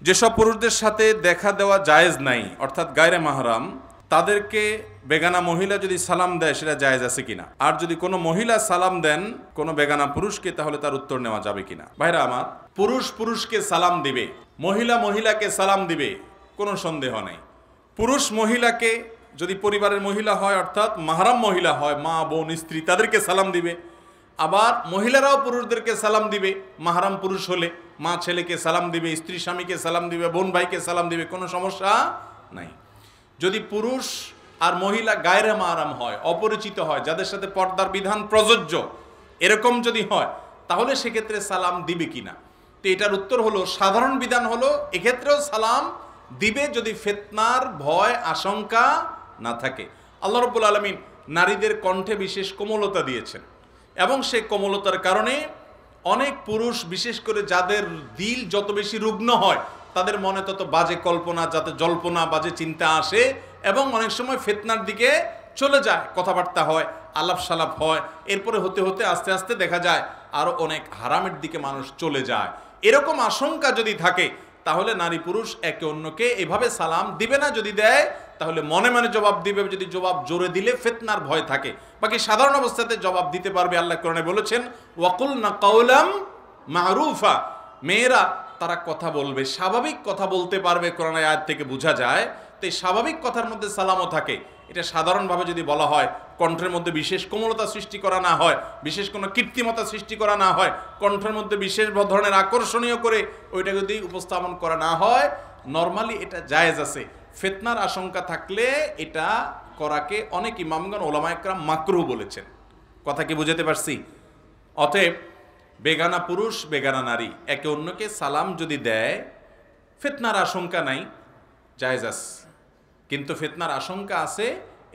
যেসব পুরুষদের সাথে দেখা দেওয়া জায়েজ নাই, অর্থাৎ গায়রে মাহরাম, তাদেরকে বেগানা মহিলা যদি সালাম দেয় সেটা জায়েজ আছে কিনা, আর যদি কোনো মহিলা সালাম দেন কোনো বেগানা পুরুষকে, তাহলে তার উত্তর নেওয়া যাবে কিনা। ভাইরা আমার, পুরুষ পুরুষকে সালাম দিবে, মহিলা মহিলাকে সালাম দিবে, কোনো সন্দেহ নেই। পুরুষ মহিলাকে, যদি পরিবারের মহিলা হয় অর্থাৎ মাহরাম মহিলা হয়, মা বোন স্ত্রী, তাদেরকে সালাম দিবে। আবার মহিলারাও পুরুষদেরকে সালাম দিবে, মাহরাম পুরুষ হলে মা ছেলেকে সালাম দিবে, স্ত্রী স্বামীকে সালাম দিবে, বোন ভাইকে সালাম দিবে, কোনো সমস্যা নাই। যদি পুরুষ আর মহিলা গায়রে মাহরাম হয়, অপরিচিত হয়, যাদের সাথে পর্দার বিধান প্রযোজ্য, এরকম যদি হয়, তাহলে সেক্ষেত্রে সালাম দিবে কিনা। তো এটার উত্তর হলো, সাধারণ বিধান হলো এক্ষেত্রেও সালাম দিবে যদি ফিতনার ভয় আশঙ্কা না থাকে। আল্লাহ রাব্বুল আলামিন নারীদের কণ্ঠে বিশেষ কোমলতা দিয়েছেন, এবং সেই কোমলতার কারণে অনেক পুরুষ, বিশেষ করে যাদের দিল যত বেশি রুগ্ন হয়, তাদের মনে তত বাজে কল্পনা, যাতে জল্পনা, বাজে চিন্তা আসে, এবং অনেক সময় ফিতনার দিকে চলে যায়, কথাবার্তা হয়, আলাপ সালাপ হয়, এরপরে হতে হতে আস্তে আস্তে দেখা যায় আরও অনেক হারামের দিকে মানুষ চলে যায়। এরকম আশঙ্কা যদি থাকে, তাহলে নারী পুরুষ একে অন্যকে এভাবে সালাম দিবে না। যদি দেয় তাহলে মনে মনে জবাব দিবে, যদি জবাব জোরে দিলে ফিতনার ভয় থাকে। বাকি সাধারণ অবস্থাতে জবাব দিতে পারবে। আল্লাহ কোরআনে বলেছেন, ওয়াকুলনা কাওলাম মারুফা, মেয়েরা তারা কথা বলবে, স্বাভাবিক কথা বলতে পারবে, কোরআনের আয়াত থেকে বোঝা যায়। তো এই স্বাভাবিক কথার মধ্যে সালামও থাকে। এটা সাধারণভাবে যদি বলা হয়, কণ্ঠের মধ্যে বিশেষ কোমলতা সৃষ্টি করা না হয়, বিশেষ কোনো কৃত্রিমতা সৃষ্টি করা না হয়, কণ্ঠের মধ্যে বিশেষ ধরনের আকর্ষণীয় করে ওইটা যদি উপস্থাপন করা না হয়, নরমালি এটা জায়েজ আছে। ফিতনার আশঙ্কা থাকলে এটা করাকে অনেক ইমামগণ, ওলামায়ে কেরাম মাকরুহ বলেছেন। কথা কি বুঝাতে পারছি? অতএব বেগানা পুরুষ বেগানা নারী একে অন্যকে সালাম যদি দেয়, ফিতনার আশঙ্কা নাই, জায়েজ আছে। কিন্তু ফিতনার আশঙ্কা আছে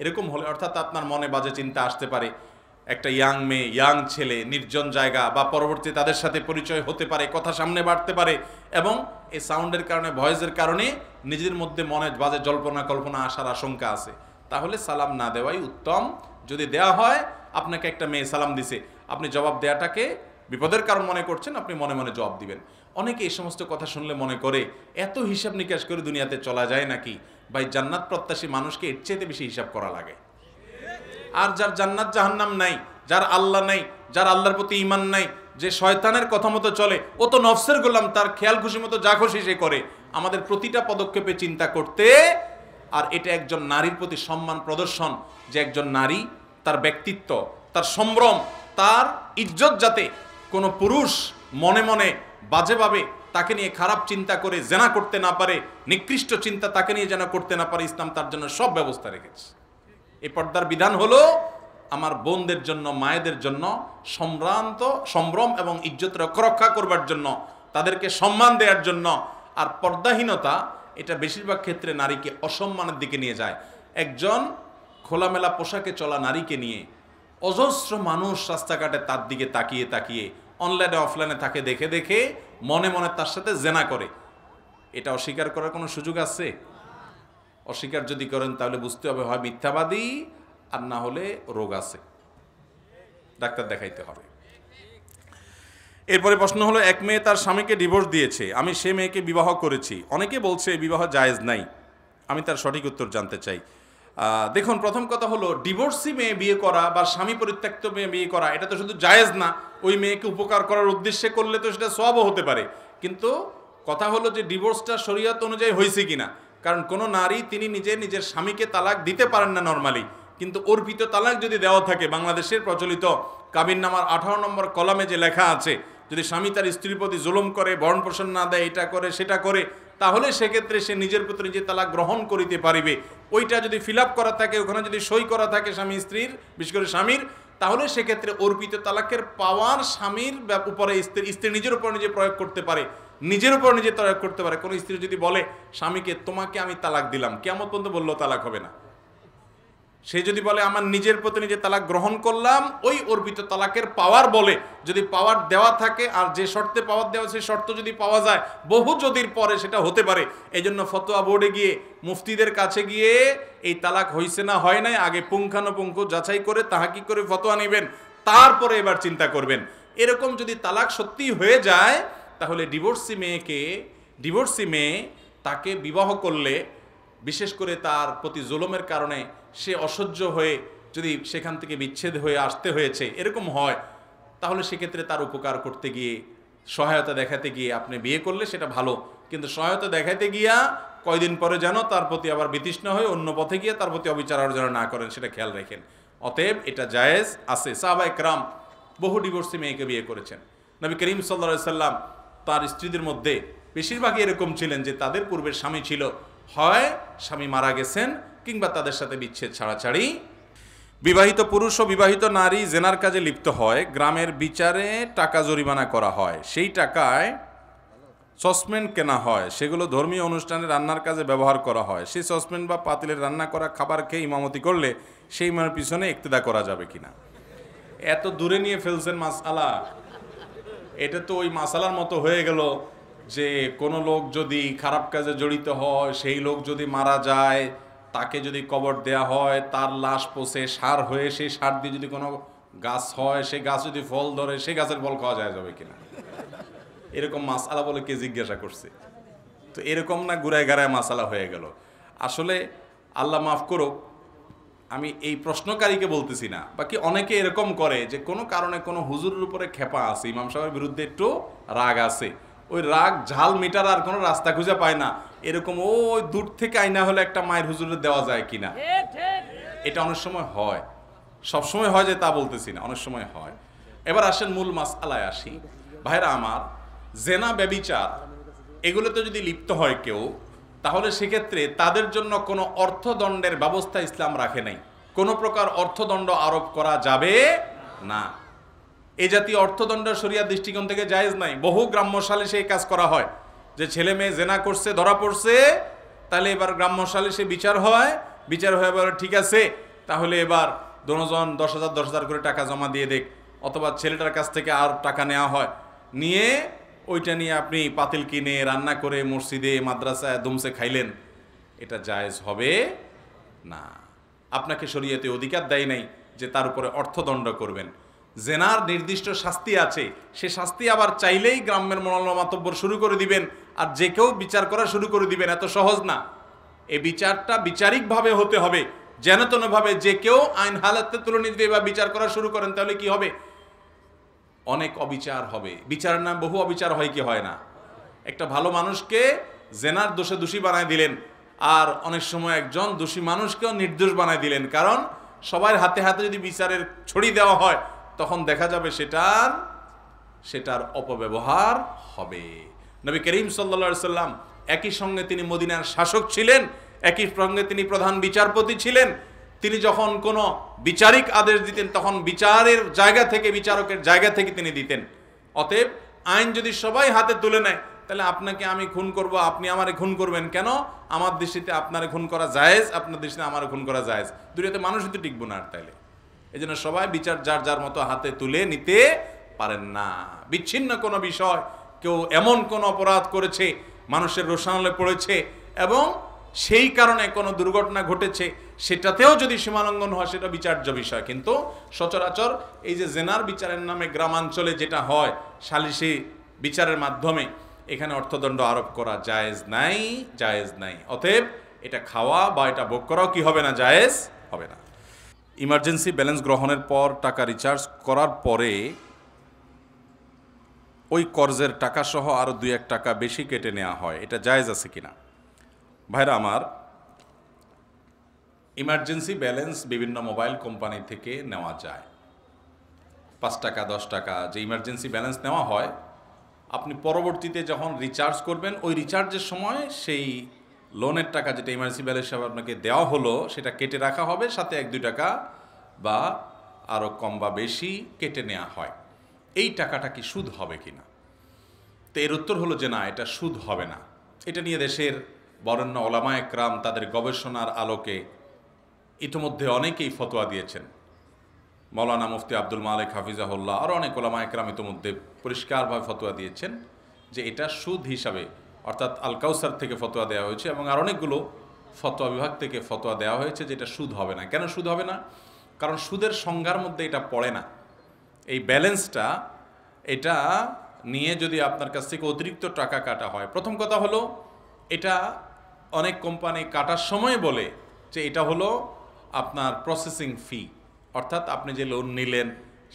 এরকম হলে, অর্থাৎ আপনার মনে বাজে চিন্তা আসতে পারে, একটা ইয়াং মেয়ে, ইয়াং ছেলে, নির্জন জায়গা, বা পরবর্তী তাদের সাথে পরিচয় হতে পারে, কথা সামনে বাড়তে পারে, এবং এই সাউন্ডের কারণে, ভয়েসের কারণে নিজের মধ্যে মনে বাজে জল্পনা কল্পনা আসার আশঙ্কা আছে, তাহলে সালাম না দেওয়াই উত্তম। যদি দেয়া হয়, আপনাকে একটা মেয়ে সালাম দিছে, আপনি জবাব দেওয়াটাকে বিপদের কারণ মনে করছেন, আপনি মনে মনে জবাব দিবেন। অনেকে এই সমস্ত কথা শুনলে মনে করে, এত হিসাব নিকাশ করে দুনিয়াতে চলা যায় নাকি? ভাই, জান্নাত প্রত্যাশী মানুষকে এর চেয়ে বেশি হিসাব করা লাগে। আর যার জান্নাত জাহান্নাম নাই, যার আল্লাহ নাই, যার আল্লাহর প্রতি ঈমান নাই, যে শয়তানের কথা মতো চলে, ও তো নফসের গোলাম, তার খেয়াল খুশি মতো যা খুশি সে করে। আমাদের প্রতিটা পদক্ষেপে চিন্তা করতে, আর এটা একজন নারীর প্রতি সম্মান প্রদর্শন, যে একজন নারী, তার ব্যক্তিত্ব, তার সম্ভ্রম, তার ইজ্জত যাতে কোনো পুরুষ মনে মনে বাজেভাবে তাকে নিয়ে খারাপ চিন্তা করে জেনা করতে না পারে, নিকৃষ্ট চিন্তা তাকে নিয়ে যেন করতে না পারে, ইসলাম তার জন্য সব ব্যবস্থা রেখেছে। এই পর্দার বিধান হলো আমার বোনদের জন্য, মায়েদের জন্য সম্ভ্রম এবং ইজ্জত রক্ষা করবার জন্য, তাদেরকে সম্মান দেওয়ার জন্য। আর পর্দাহীনতা এটা বেশিরভাগ ক্ষেত্রে নারীকে অসম্মানের দিকে নিয়ে যায়। একজন খোলামেলা পোশাকে চলা নারীকে নিয়ে অজস্র মানুষ রাস্তাঘাটে তার দিকে তাকিয়ে তাকিয়ে, অনলাইনে অফলাইনে তাকে দেখে দেখে মনে মনে তার সাথে জেনা করে। এটা অস্বীকার করার কোনো সুযোগ আছে? অস্বীকার যদি করেন তাহলে বুঝতে হবে হয় মিথ্যাবাদী, আর না হলে রোগ আছে, ডাক্তার দেখাইতে হবে। এরপরে প্রশ্ন হলো, এক মেয়ে তার স্বামীকে ডিভোর্স দিয়েছে, আমি সে মেয়েকে বিবাহ করেছি, অনেকে বলছে বিবাহ জায়েজ নাই, আমি তার সঠিক উত্তর জানতে চাই। দেখুন, প্রথম কথা হলো, ডিভোর্সি মেয়ে বিয়ে করা বা স্বামী পরিত্যক্ত মেয়ে বিয়ে করা, এটা তো শুধু জায়েজ না, ওই মেয়েকে উপকার করার উদ্দেশ্যে করলে তো সেটা সওয়াবও হতে পারে। কিন্তু কথা হলো যে ডিভোর্সটা শরীয়ত অনুযায়ী হয়েছে কিনা। কারণ কোনো নারী, তিনি নিজের স্বামীকে তালাক দিতে পারেন না নর্মালি, কিন্তু অর্পিত তালাক যদি দেওয়া থাকে, বাংলাদেশের প্রচলিত কাবিননামার 18 নম্বর কলামে যে লেখা আছে, যদি স্বামী তার স্ত্রীর প্রতি জুলুম করে, ভরণ পোষণ না দেয়, এটা করে সেটা করে, তাহলে সেক্ষেত্রে সে নিজের প্রতি নিজে তালাক গ্রহণ করিতে পারিবে। ওইটা যদি ফিল আপ করা থাকে, ওখানে যদি সই করা থাকে স্বামী স্ত্রীর, বিশেষ করে স্বামীর, তাহলে সেক্ষেত্রে অর্পিত তালাকের পাওয়ার স্বামীর উপরে স্ত্রী নিজের উপর নিজে প্রয়োগ করতে পারে, নিজের উপর নিজে প্রয়োগ করতে পারে। কোনো স্ত্রী যদি বলে স্বামীকে, তোমাকে আমি তালাক দিলাম, কিয়ামত পর্যন্ত বললেও তালাক হবে না। সে যদি বলে আমার নিজের প্রতি নিজে তালাক গ্রহণ করলাম, ওই অর্পিত তালাকের পাওয়ার বলে, যদি পাওয়ার দেওয়া থাকে, আর যে শর্তে পাওয়ার দেওয়া সেই শর্ত যদি পাওয়া যায়, বহু যদির পরে সেটা হতে পারে। এই জন্য ফতোয়া বোর্ডে গিয়ে, মুফতিদের কাছে গিয়ে এই তালাক হয়েছে না হয় নাই আগে পুঙ্খানুপুঙ্খ যাচাই করে, তাহাকি করে ফতোয়া নেবেন, তারপরে এবার চিন্তা করবেন। এরকম যদি তালাক সত্যি হয়ে যায়, তাহলে ডিভোর্সি মেয়েকে ডিভোর্সি মেয়ে তাকে বিবাহ করলে বিশেষ করে তার প্রতি জুলুমের কারণে সে অসহ্য হয়ে যদি সেখান থেকে বিচ্ছেদ হয়ে আসতে হয়েছে এরকম হয়, তাহলে সেক্ষেত্রে তার উপকার করতে গিয়ে সহায়তা দেখাতে গিয়ে আপনি বিয়ে করলে সেটা ভালো, কিন্তু সহায়তা দেখাতে গিয়া কয়দিন পরে যেন তার প্রতি আবার বিতৃষ্ণা হয়ে অন্য পথে গিয়ে তার প্রতি অবিচার যেন না করেন, সেটা খেয়াল রাখেন। অতএব এটা জায়েজ আছে। সাহাবায়ে কেরাম বহু ডিভোর্সি মেয়েকে বিয়ে করেছেন। নবী করিম সাল্লাল্লাহু আলাইহি সাল্লাম তার স্ত্রীদের মধ্যে বেশিরভাগই এরকম ছিলেন যে তাদের পূর্বের স্বামী ছিল, হয় স্বামী মারা গেছেন কিংবা তাদের সাথে বিচ্ছেদ ছাড়াছাড়ি। বিবাহিত পুরুষ ও বিবাহিত নারী জেনার কাজে লিপ্ত হয়, গ্রামের বিচারে টাকা জরিমানা করা হয়, সেই টাকায় সসপ্যান কেনা হয়, সেগুলো ধর্মীয় অনুষ্ঠানে রান্নার কাজে ব্যবহার করা হয়। সেই সসপ্যান বা পাতিলের রান্না করা খাবার খেয়ে ইমামতি করলে সেই ইমামের পিছনে ইক্তেদা করা যাবে কিনা। এত দূরে নিয়ে ফেলছেন মাসআলা, এটা তো ওই মাসালার মতো হয়ে গেল যে কোনো লোক যদি খারাপ কাজে জড়িত হয়, সেই লোক যদি মারা যায়, তাকে যদি কবর দেয়া হয়, তার লাশ পচে সার হয়ে সেই সার দিয়ে যদি কোনো গাছ হয়, সেই গাছ যদি ফল ধরে সেই গাছের ফল খাওয়া যায় যাবে কিনা, এরকম মাসআলা বলে কে জিজ্ঞাসা করছে? তো এরকম না গুড়ায় গাড়ায় মাসআলা হয়ে গেল। আসলে আল্লাহ মাফ করুক, আমি এই প্রশ্নকারীকে বলতেছি না, বাকি অনেকে এরকম করে যে কোনো কারণে কোনো হুজুরের উপরে খেপা আছে, ইমাম সাহেবের বিরুদ্ধে একটু রাগ আছে, ওই রাগ ঝাল মিটার আর কোনো রাস্তা খুঁজে পায় না, এরকম ওই দূর থেকে আইনা হলে একটা মায়ের হুজুরে দেওয়া যায় কিনা। এটা অনেক সময় হয়, সব সময় হয় যে তা বলতেছি না, অনেক সময় হয়। এবার আসেন মূল মাসআলায় আসি। ভাইরা আমার, জেনা ব্যভিচার এগুলোতে যদি লিপ্ত হয় কেউ, তাহলে সেক্ষেত্রে তাদের জন্য কোনো অর্থদণ্ডের ব্যবস্থা ইসলাম রাখে নাই। কোনো প্রকার অর্থদণ্ড আরোপ করা যাবে না। এই জাতীয় অর্থদণ্ড শরিয়ার দৃষ্টিকোণ থেকে জায়েজ নাই। বহু গ্রাম্য সালিশে এই কাজ করা হয় যে ছেলে মেয়ে জেনা করছে, ধরা পড়ছে, তাহলে এবার গ্রাম্য সালিশে বিচার হয়, বিচার হয়ে এবার ঠিক আছে, তাহলে এবার দোনোজন 10,000 করে টাকা জমা দিয়ে দেখ, অথবা ছেলেটার কাছ থেকে আর টাকা নেওয়া হয়, নিয়ে ওইটা নিয়ে আপনি পাতিল কিনে রান্না করে মসজিদে মাদ্রাসায় দুমসে খাইলেন, এটা জায়েজ হবে না। আপনাকে শরীয়তে অধিকার দেয় নাই যে তার উপরে অর্থদণ্ড করবেন। জেনার নির্দিষ্ট শাস্তি আছে, সে শাস্তি আবার চাইলেই গ্রামের মোনাল্লা মাতব্বর শুরু করে দিবেন আর যে কেউ বিচার করা শুরু করে দিবেন, এত সহজ না। এই বিচারটা বিচারিকভাবে হতে হবে, যেন তেনভাবে যে কেউ আইন হালাতে তুলে নিতে বা বিচার করা শুরু করেন, তাহলে কি হবে? অনেক অবিচার হবে। বিচারের নাম বহু অবিচার হয় কি হয় না? একটা ভালো মানুষকে জেনার দোষে দোষী বানায় দিলেন, আর অনেক সময় একজন দোষী মানুষকেও নির্দোষ বানায় দিলেন, কারণ সবার হাতে হাতে যদি বিচারের ছড়ি দেওয়া হয়, তখন দেখা যাবে সেটার অপব্যবহার হবে। নবী করিম সাল্লাল্লাহু আলাইহি সাল্লাম একই সঙ্গে তিনি মদিনার শাসক ছিলেন, একই সঙ্গে তিনি প্রধান বিচারপতি ছিলেন। তিনি যখন কোনো বিচারিক আদেশ দিতেন, তখন বিচারের জায়গা থেকে, বিচারকের জায়গা থেকে তিনি দিতেন। অতএব আইন যদি সবাই হাতে তুলে নেয়, তাহলে আপনাকে আমি খুন করব, আপনি আমারে খুন করবেন কেন? আমার দৃষ্টিতে আপনারে খুন করা জায়েজ, আপনার দৃষ্টিতে আমারে খুন করা জায়েজ, দুনিয়াতে মানুষই তো টিকবো না আর। তাইলে এই জন্য সবাই বিচার যার যার মতো হাতে তুলে নিতে পারেন না। বিচ্ছিন্ন কোনো বিষয়, কেউ এমন কোন অপরাধ করেছে, মানুষের রোষানলে পড়েছে এবং সেই কারণে কোনো দুর্ঘটনা ঘটেছে, সেটাতেও যদি সীমালঙ্ঘন হয়, সেটা বিচার্য বিষয়। কিন্তু সচরাচর এই যে জেনার বিচারের নামে গ্রামাঞ্চলে যেটা হয়, সালিসি বিচারের মাধ্যমে, এখানে অর্থদণ্ড আরোপ করা জায়েজ নাই, জায়েজ নাই। অতএব এটা খাওয়া বা এটা ভোগ করাও কি হবে না? জায়েজ হবে না। ইমার্জেন্সি ব্যালেন্স গ্রহণের পর টাকা রিচার্জ করার পরে ওই কর্জের টাকা সহ আরও 2-1 টাকা বেশি কেটে নেওয়া হয়, এটা জায়েজ আছে কিনা? ভাইরা আমার, ইমার্জেন্সি ব্যালেন্স বিভিন্ন মোবাইল কোম্পানি থেকে নেওয়া যায়। 5 টাকা 10 টাকা যে ইমার্জেন্সি ব্যালেন্স নেওয়া হয়, আপনি পরবর্তীতে যখন রিচার্জ করবেন, ওই রিচার্জের সময় সেই লোনের টাকা যেটা ইমার্জেন্সি ব্যালেন্স হিসাবে আপনাকে দেওয়া হলো, সেটা কেটে রাখা হবে, সাথে 1-2 টাকা বা আরও কম বা বেশি কেটে নেওয়া হয়। এই টাকাটা কি সুদ হবে কিনা? তো এর উত্তর হলো যে না, এটা সুদ হবে না। এটা নিয়ে দেশের বরেণ্য ওলামা একরাম তাদের গবেষণার আলোকে ইতিমধ্যে অনেকেই ফতোয়া দিয়েছেন। মৌলানা মুফতি আব্দুল মালিক হাফিজাহুল্লাহ আর অনেক ওলামা একরাম ইতিমধ্যে পরিষ্কারভাবে ফতোয়া দিয়েছেন যে এটা সুদ হিসাবে, অর্থাৎ আল কাউসার থেকে ফতোয়া দেওয়া হয়েছে এবং আর অনেকগুলো ফতোয়া বিভাগ থেকে ফতোয়া দেওয়া হয়েছে যে এটা সুদ হবে না। কেন সুদ হবে না? কারণ সুদের সংজ্ঞার মধ্যে এটা পড়ে না। এই ব্যালেন্সটা এটা নিয়ে যদি আপনার কাছ থেকে অতিরিক্ত টাকা কাটা হয়, প্রথম কথা হলো এটা অনেক কোম্পানি কাটার সময় বলে যে এটা হলো আপনার প্রসেসিং ফি, অর্থাৎ আপনি যে লোন নিলেন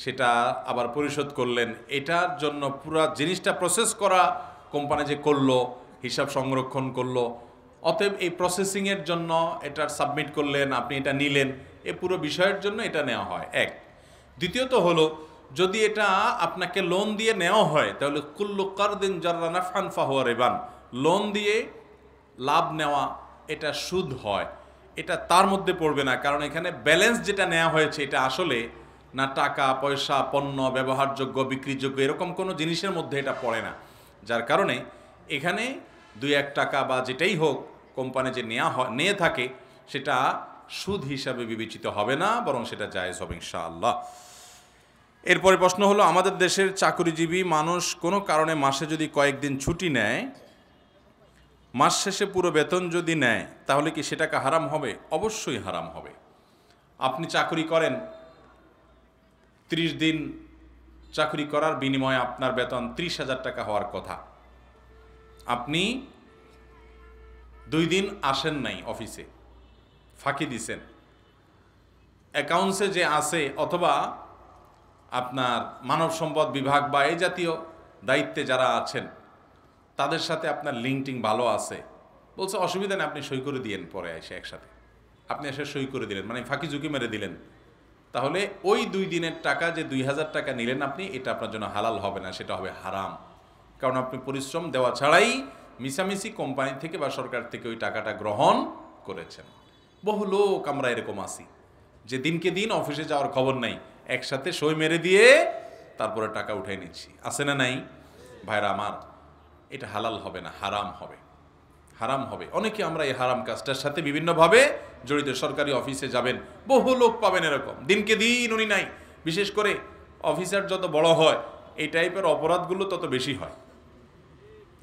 সেটা আবার পরিশোধ করলেন, এটার জন্য পুরো জিনিসটা প্রসেস করা কোম্পানি যে করলো, হিসাব সংরক্ষণ করলো, অতএব এই প্রসেসিংয়ের জন্য এটা সাবমিট করলেন, আপনি এটা নিলেন, এই পুরো বিষয়ের জন্য এটা নেওয়া হয় এক। দ্বিতীয়ত হলো যদি এটা আপনাকে লোন দিয়ে নেওয়া হয় তাহলে কুল্লু কারদিন জাররা নাফআন ফাহুয়া রিবান, লোন দিয়ে লাভ নেওয়া এটা সুদ হয়, এটা তার মধ্যে পড়বে না, কারণ এখানে ব্যালেন্স যেটা নেওয়া হয়েছে এটা আসলে না টাকা পয়সা পণ্য ব্যবহারযোগ্য বিক্রিযোগ্য এরকম কোনো জিনিসের মধ্যে এটা পড়ে না, যার কারণে এখানে 2-1 টাকা বা যেটাই হোক কোম্পানি যে নিয়ে থাকে সেটা সুদ হিসাবে বিবেচিত হবে না, বরং সেটা জায়েজ হবে ইনশাআল্লাহ। এরপরে প্রশ্ন হলো, আমাদের দেশের চাকরিজীবী মানুষ কোনো কারণে মাসে যদি কয়েকদিন ছুটি নেয়, মাস শেষে পুরো বেতন যদি নেয় তাহলে কি সেটাকে হারাম হবে? অবশ্যই হারাম হবে। আপনি চাকরি করেন, 30 দিন চাকরি করার বিনিময়ে আপনার বেতন 30,000 টাকা হওয়ার কথা, আপনি 2 দিন আসেন নাই অফিসে, ফাঁকি দিছেন, অ্যাকাউন্টসে যে আছে অথবা আপনার মানব সম্পদ বিভাগ বা এই জাতীয় দায়িত্বে যারা আছেন তাদের সাথে আপনার লিঙ্কটিং ভালো আছে, বলছে অসুবিধা নেই, আপনি সই করে দিলেন, পরে এসে একসাথে আপনি এসে সই করে দিলেন, মানে ফাঁকি ঝুঁকি মেরে দিলেন, তাহলে ওই 2 দিনের টাকা যে 2,000 টাকা নিলেন আপনি, এটা আপনার জন্য হালাল হবে না, সেটা হবে হারাম, কারণ আপনি পরিশ্রম দেওয়া ছাড়াই মিশামিশি কোম্পানি থেকে বা সরকার থেকে ওই টাকাটা গ্রহণ করেছেন। বহু লোক আমরা এরকম আছি যে দিনকে দিন অফিসে যাওয়ার খবর নাই, একসাথে সই মেরে দিয়ে তারপরে টাকা উঠাই নিচ্ছি, আছে না নাই? ভাইরা আমার, এটা হালাল হবে না, হারাম হবে, হারাম হবে। অনেকে আমরা এই হারাম কাজটার সাথে বিভিন্নভাবে জড়িত। সরকারি অফিসে যাবেন, বহু লোক পাবেন এরকম, দিনকে দিন উনি নাই। বিশেষ করে অফিসার যত বড় হয় এই টাইপের অপরাধগুলো তত বেশি হয়,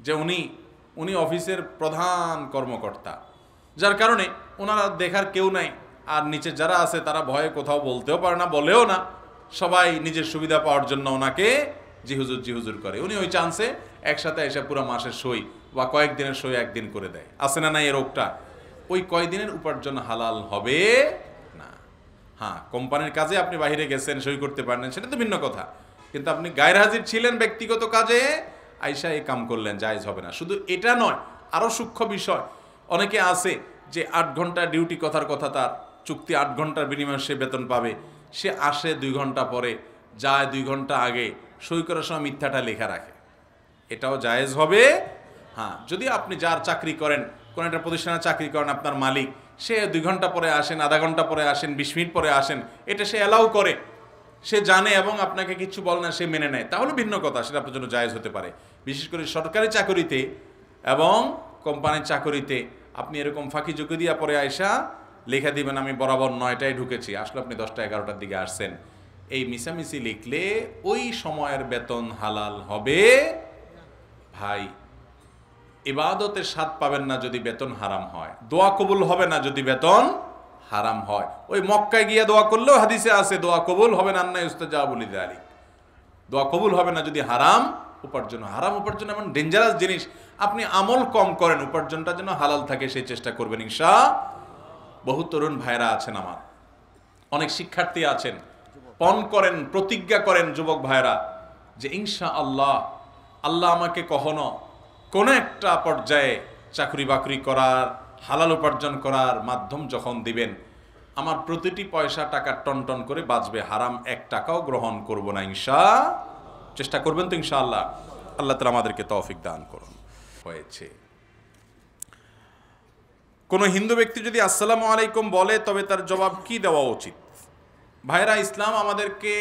যে উনি অফিসের প্রধান কর্মকর্তা, যার কারণে ওনারা দেখার কেউ নাই, আর নিচে যারা আছে তারা ভয়ে কোথাও বলতেও পারে না, বলেও না, সবাই নিজের সুবিধা পাওয়ার জন্য ওনাকে জি হুজুর করে। উনি ওই চান্সে একসাথে এসে পুরো মাসের সই বা কয়েকদিনের সই একদিন করে দেয়, আছে না নাই এই রোগটা? ওই কয়দিনের উপার্জন হালাল হবে না। হ্যাঁ, কোম্পানির কাজে আপনি বাইরে গেছেন, সই করতে পারেন, সেটা তো ভিন্ন কথা, কিন্তু আপনি গায়রহাজির ছিলেন ব্যক্তিগত কাজে, আইসা এই কাম করলেন, জায়েজ হবে না। শুধু এটা নয়, আরও সূক্ষ্ম বিষয়, অনেকে আছে যে 8 ঘন্টা ডিউটি, কথার কথা তার চুক্তি 8 ঘন্টার বিনিময়ে সে বেতন পাবে, সে আসে 2 ঘন্টা পরে, যায় 2 ঘন্টা আগে, সই করার সময় মিথ্যাটা লেখা রাখে, এটাও জায়েজ হবে। হ্যাঁ, যদি আপনি যার চাকরি করেন, কোনো একটা প্রতিষ্ঠানে চাকরি করেন, আপনার মালিক, সে 2 ঘন্টা পরে আসেন, আধা ঘন্টা পরে আসেন, 20 মিনিট পরে আসেন, এটা সে অ্যালাউ করে, সে জানে এবং আপনাকে কিছু বলে না, সে মেনে নেয়, তাহলে ভিন্ন কথা, সেটা আপনার জন্য জায়েজ হতে পারে। বিশেষ করে সরকারি চাকরিতে এবং কোম্পানির চাকরিতে আপনি এরকম ফাঁকি ঝুঁকি দিয়া পরে আয়সা লেখা দিবেন আমি বরাবর 9টায় ঢুকেছি, আসলে আপনি 10টা 11টার দিকে আসছেন, এই মিশামিশি লিখলে ওই সময়ের বেতন হালাল হবে। ভাই, ইবাদতের স্বাদ পাবেন না যদি বেতন হারাম হয়, দোয়া কবুল হবে না যদি বেতন হারাম হয়। ওই মক্কায় গিয়ে দোয়া করলেও হাদিসে আছে দোয়া কবুল হবে না, আন্না ইউস্তাজাবু লিযালিক, দোয়া কবুল হবে না যদি হারাম উপার্জন। হারাম উপার্জন এমন ডেঞ্জারাস জিনিস, আপনি আমল কম করেন, উপার্জনটা যেন হালাল থাকে সেই চেষ্টা করবেন ইনশাআল্লাহ। বহু তরুণ ভাইরা আছেন আমার, অনেক শিক্ষার্থী আছেন, পণ করেন, প্রতিজ্ঞা করেন যুবক ভাইরা যে ইনশাআল্লাহ আল্লাহ আমাকে কখনো কোনো একটা পর্যায়ে চাকরি বাকরি করার, হালাল উপার্জন করার মাধ্যম যখন দিবেন, আমার প্রতিটি পয়সা টাকা টন করে বাঁচবে, হারাম 1 টাকাও গ্রহণ করব না চেষ্টা করবেন তো ইনশাআল্লাহ। আল্লাহ তাআলা আমাদেরকে তৌফিক দান করুন। হয়েছে, কোনো হিন্দু ব্যক্তি যদি আসসালামু আলাইকুম বলে তবে তার জবাব কি দেওয়া উচিত? ভাইরা, ইসলাম আমাদেরকে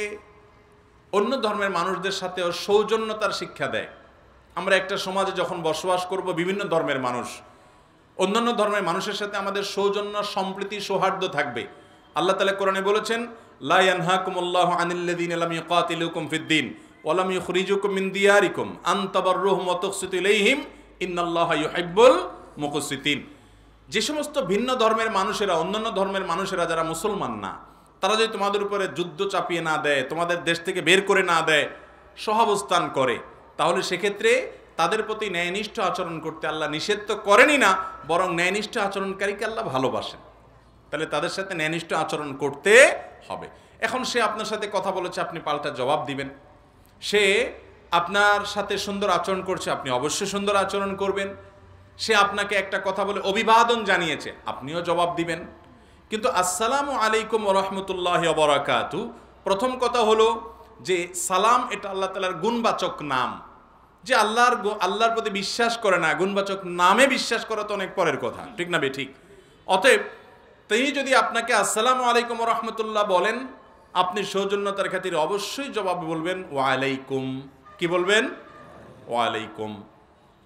অন্য ধর্মের মানুষদের সাথেও সৌজন্যতার শিক্ষা দেয়। আমরা একটা সমাজে যখন বসবাস করব, বিভিন্ন ধর্মের মানুষ, অন্যান্য ধর্মের মানুষের সাথে আমাদের সৌজন্য, সম্প্রীতি, সৌহার্দ্য থাকবে। আল্লাহ তাআলা কোরআনে বলেছেন, লা ইয়ানহাকুমুল্লাহু আনিল্লাযীনা লাম ইউকাতিলুকুম ফিদ-দীন ওয়া লাম ইখরিজুকুম মিন দিয়ারিকুম আন তাবাররুহুম ওয়া তুকসিতু ইলাইহিম ইন্নাল্লাহা ইউহিব্বুল মুকসিতিন। যে সমস্ত ভিন্ন ধর্মের মানুষেরা, অন্যান্য ধর্মের মানুষেরা যারা মুসলমান না, তারা যদি তোমাদের উপরে যুদ্ধ চাপিয়ে না দেয়, তোমাদের দেশ থেকে বের করে না দেয়, সহাবস্থান করে, তাহলে সেক্ষেত্রে তাদের প্রতি ন্যায়নিষ্ঠ আচরণ করতে আল্লাহ নিষেধ তো করেনই না, বরং ন্যায়নিষ্ঠ আচরণকারীকে আল্লাহ ভালোবাসেন। তাহলে তাদের সাথে ন্যায়নিষ্ঠ আচরণ করতে হবে। এখন সে আপনার সাথে কথা বলেছে, আপনি পাল্টা জবাব দিবেন। সে আপনার সাথে সুন্দর আচরণ করছে, আপনি অবশ্যই সুন্দর আচরণ করবেন। সে আপনাকে একটা কথা বলে অভিবাদন জানিয়েছে, আপনিও জবাব দিবেন। কিন্তু আসসালামু আলাইকুম ওয়া রাহমাতুল্লাহি ওয়া বারাকাতু, প্রথম কথা হলো যে সালাম এটা আল্লাহ তাআলার গুণবাচক নাম। যে আল্লাহর প্রতি বিশ্বাস করে না, গুণবাচক নামে বিশ্বাস করা তো অনেক পরের কথা, ঠিক না ঠিক? অতএব তিনি যদি আপনাকে আসসালামু আলাইকুম ওয়া রাহমাতুল্লাহ বলেন, আপনি সৌজন্যতার খাতিরে অবশ্যই জবাব বলবেন ওয়া আলাইকুম। কি বলবেন? ওয়া আলাইকুম।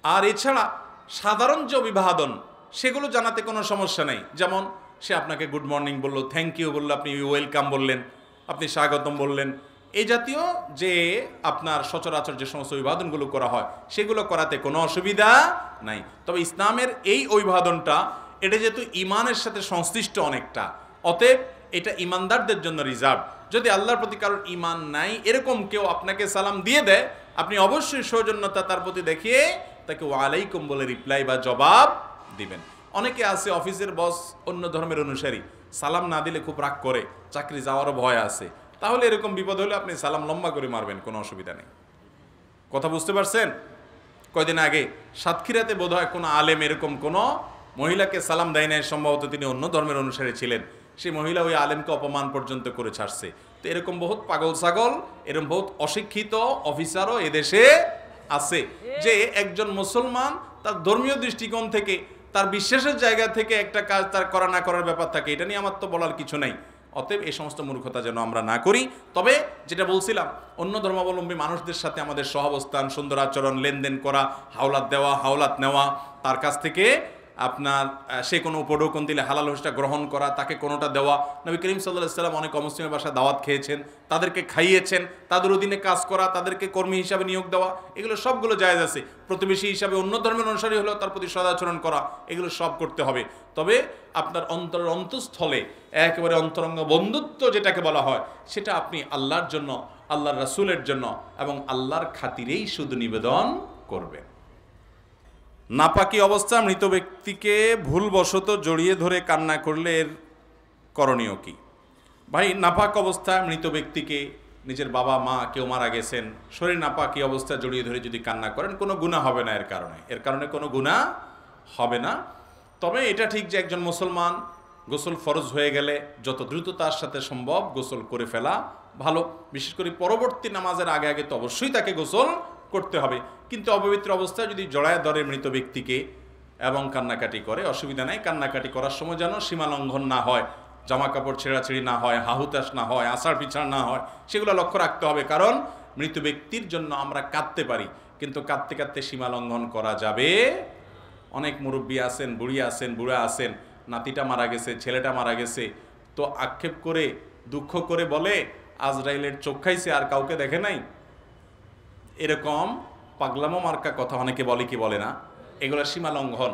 আর এছাড়া সাধারণ যে অভিবাদন সেগুলো জানাতে কোনো সমস্যা নেই। যেমন সে আপনাকে গুড মর্নিং বললো, থ্যাংক ইউ বললো, আপনি ওয়েলকাম বললেন, আপনি স্বাগতম বললেন, এই জাতীয় যে আপনার সচরাচর যে সমস্ত অভিবাদনগুলো করা হয় সেগুলো করাতে কোনো অসুবিধা নাই। তবে ইসলামের এই অভিবাদনটা এটা যেহেতু ইমানের সাথে সংশ্লিষ্ট অনেকটা, অতএব এটা ইমানদারদের জন্য রিজার্ভ। যদি আল্লাহর প্রতি কারোর ইমান নাই এরকম কেউ আপনাকে সালাম দিয়ে দেয়, আপনি অবশ্যই সৌজন্যতা তার প্রতি দেখিয়ে তাকে ওয়ালাইকুম বলে রিপ্লাই বা জবাব দিবেন। অনেকে আছে অফিসের বস অন্য ধর্মের অনুসারী, সালাম না দিলে খুব রাগ করে, চাকরি যাওয়ারও ভয় আছে। তাহলে এরকম বিপদ হলে আপনি সালাম লম্বা করে মারবেন, কোনো অসুবিধা নেই। কথা বুঝতে পারছেন? কয়দিন আগে সাতক্ষীরাতে বোধহয় কোনো আলেম এরকম কোনো মহিলাকে সালাম দেয় নাই, সম্ভবত তিনি অন্য ধর্মের অনুসারী ছিলেন। সেই মহিলা ওই আলেমকে অপমান পর্যন্ত করে ছাড়ছে। তো এরকম বহুত পাগল ছাগল, এরকম বহুত অশিক্ষিত অফিসারও এদেশে আছে, যে একজন মুসলমান তার ধর্মীয় দৃষ্টিকোণ থেকে, তার বিশ্বাসের জায়গা থেকে একটা কাজ তার করা না করার ব্যাপার থাকে। এটা নিয়ে আমার তো বলার কিছু নাই। অতএব এই সমস্ত মূর্খতা যেন আমরা না করি। তবে যেটা বলছিলাম, অন্য ধর্মাবলম্বী মানুষদের সাথে আমাদের সহাবস্থান, সুন্দর আচরণ, লেনদেন করা, হাওলাত দেওয়া, হাওলাত নেওয়া, তার কাছ থেকে আপনার সে কোনো উপঢৌকন দিলে হালাল হোসটা গ্রহণ করা, তাকে কোনোটা দেওয়া। নবী করিম সাল্লাল্লাহু আলাইহি ওয়াসাল্লাম অনেক অমুসলিমের বাসায় দাওয়াত খেয়েছেন, তাদেরকে খাইয়েছেন, তাদের অধীনে কাজ করা, তাদেরকে কর্মী হিসাবে নিয়োগ দেওয়া, এগুলো সবগুলো জায়েজ আছে। প্রতিবেশী হিসাবে অন্য ধর্মের অনুসারী হলেও তার প্রতি সদাচরণ করা, এগুলো সব করতে হবে। তবে আপনার অন্তরের অন্তঃস্থলে একেবারে অন্তরঙ্গ বন্ধুত্ব যেটাকে বলা হয়, সেটা আপনি আল্লাহর জন্য, আল্লাহর রাসূলের জন্য এবং আল্লাহর খাতিরেই শুধু নিবেদন করবেন। নাপাকি অবস্থা মৃত ব্যক্তিকে ভুলবশত জড়িয়ে ধরে কান্না করলে এর করণীয় কি? ভাই, নাপাক অবস্থায় মৃত ব্যক্তিকে, নিজের বাবা মা কেউ মারা গেছেন, শরীর নাপাকি অবস্থায় জড়িয়ে ধরে যদি কান্না করেন, কোনো গুনাহ হবে না। এর কারণে কোনো গুনাহ হবে না। তবে এটা ঠিক যে একজন মুসলমান গোসল ফরজ হয়ে গেলে যত দ্রুত তার সাথে সম্ভব গোসল করে ফেলা ভালো। বিশেষ করে পরবর্তী নামাজের আগে আগে তো অবশ্যই তাকে গোসল করতে হবে। কিন্তু অপবিত্র অবস্থায় যদি জড়ায় ধরে মৃত ব্যক্তিকে এবং কান্নাকাটি করে, অসুবিধা নাই। কান্নাকাটি করার সময় যেন সীমা লঙ্ঘন না হয়, জামা কাপড় ছেঁড়াছেড়ি না হয়, হাহুতাশ না হয়, আষাঢ় পিছাড় না হয়, সেগুলো লক্ষ্য রাখতে হবে। কারণ মৃত ব্যক্তির জন্য আমরা কাঁদতে পারি, কিন্তু কাঁদতে কাঁদতে সীমা লঙ্ঘন করা যাবে। অনেক মুরব্বী আছেন, বুড়ি আছেন, বুড়া আছেন, নাতিটা মারা গেছে, ছেলেটা মারা গেছে, তো আক্ষেপ করে দুঃখ করে বলে আজরাইলের চোখ খাইছে, আর কাউকে দেখে নাই। এরকম পাগলামো মার্কা কথা অনেকে বলে কি বলে না, এগুলো সীমা লঙ্ঘন।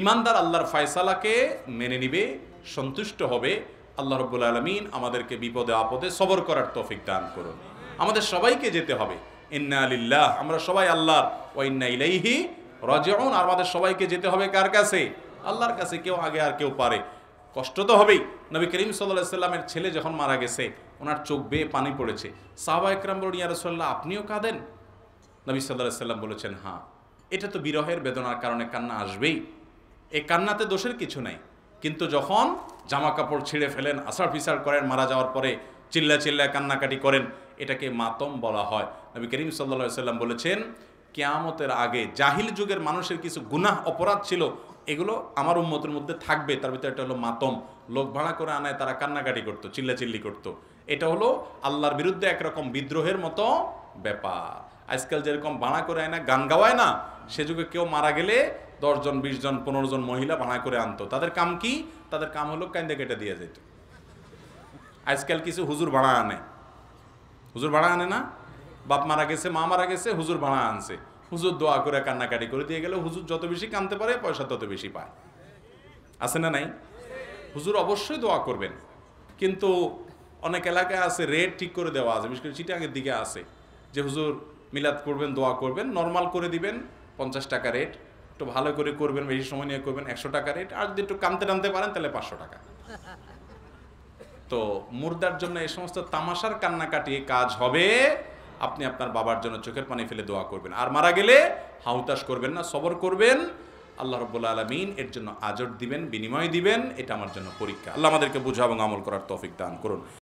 ইমানদার আল্লাহর ফয়সালাকে মেনে নিবে, সন্তুষ্ট হবে। আল্লাহ রাব্বুল আলামিন আমাদেরকে বিপদে আপদে সবর করার তৌফিক দান করুন। আমাদের সবাইকে যেতে হবে, ইন্না লিল্লাহ, আমরা সবাই আল্লাহর, ওয়া ইন্না ইলাইহি রাজিউন। আর আমাদের সবাইকে যেতে হবে কার কাছে? আল্লাহর কাছে। কেউ আগে আর কেউ পারে, কষ্ট তো হবেই। নবী করিম সাল্লাল্লাহু আলাইহি সাল্লামের ছেলে যখন মারা গেছে, ওনার চোখ বেয়ে পানি পড়েছে। সাহাবা একরাম বললেন, ইয়া রাসূলুল্লাহ, আপনিও কাঁদেন? নবী সাল্লাল্লাহু আলাইহি সাল্লাম বলেছেন, হ্যাঁ, এটা তো বিরহের বেদনার কারণে কান্না আসবেই, এই কান্নাতে দোষের কিছু নাই। কিন্তু যখন জামা কাপড় ছিঁড়ে ফেলেন, আষাঢ় পিছাড় করেন, মারা যাওয়ার পরে চিল্লা চিল্লা কান্নাকাটি করেন, এটাকে মাতম বলা হয়। নবী করিম সাল্লাল্লাহু আলাইহি সাল্লাম বলেছেন, কিয়ামতের আগে জাহিল যুগের মানুষের কিছু গুনাহ অপরাধ ছিল, এগুলো আমার উম্মতের মধ্যে থাকবে। তার ভিতরে একটা হলো মাতম, লোক ভাড়া করে আনায় তারা কান্নাকাটি করতো, চিল্লাচিল্লি করতো। এটা হলো আল্লাহর বিরুদ্ধে একরকম বিদ্রোহের মতো ব্যাপার। আজকাল যেরকম ভাড়া করে আয় না, গান গাওয়ায় না, সে যুগে কেউ মারা গেলে 10 জন 20 জন 15 জন মহিলা ভাড়া করে আনতো। তাদের কাম কি? তাদের কাম হলো কান্দে কেটে দিয়ে যেত। আজকাল কিছু হুজুর ভাড়া আনে, হুজুর ভাড়া আনে না, বাপ মারা গেছে, মা মারা গেছে, হুজুর ভাড়া আনছে, হুজুর দোয়া করে কান্নাকাটি করে দিয়ে গেলে হুজুর যত বেশি কাঁদতে পারে পয়সা তত বেশি পায়। আছে না নাই? হুজুর অবশ্যই দোয়া করবেন, কিন্তু অনেক এলাকায় আছে রেট ঠিক করে দেওয়া আছে, বিশেষ করে চিটাগাংয়ের দিকে আছে যে হুজুর মিলাদ করবেন, দোয়া করবেন, নর্মাল করে দিবেন 50 টাকা রেট, একটু ভালো করে করবেন, বেশি সময় নিয়ে করবেন 100 টাকা রেট, আর যদি একটু টানতে পারেন তাহলে 500 টাকা। তো মুর্দার জন্য এই সমস্ত তামাশার কান্নাকাটি কাজ হবে। আপনি আপনার বাবার জন্য চোখের পানি ফেলে দোয়া করবেন, আর মারা গেলে হাউতাশ করবেন না, সবর করবেন। আল্লাহ রাব্বুল আলামিন এর জন্য আজর দিবেন, বিনিময় দিবেন। এটা আমার জন্য পরীক্ষা। আল্লাহ আমাদেরকে বুঝা এবং আমল করার তৌফিক দান করুন।